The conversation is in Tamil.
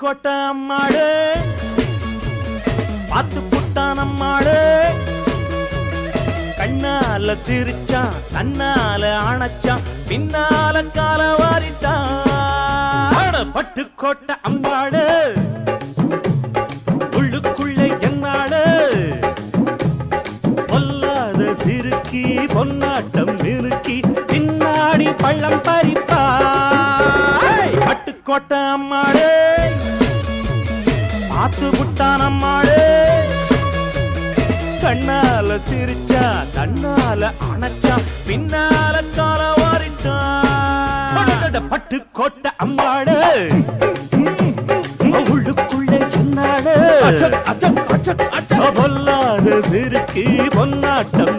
பட்டுக்கோட்டை அம்மாடு பார்த்து புட்டான் அம்மாடு கண்ணால சிரிச்சான் தன்னால அணைச்சான் பின்னால கால வாரிட்டான் பட்டுக்கோட்டை அம்மாடு உள்ளுக்குள்ளே என்னாடு பொல்லாத சிறுக்கி பொன்னாட்டம் நிறுக்கி பின்னாடி பள்ளம் பறிப்பா பட்டுக்கோட்டை அம்மாடு பார்த்து புட்டான் அம்மாடு கண்ணால சிரிச்சா தன்னால அணைச்சா பின்னால கால வாரிட்டான் பட்டுக்கோட்டை அம்மாடு உள்ளுக்குள்ள சொன்னாடு பொல்லாத சிறுக்கி பொன்னாட்டம்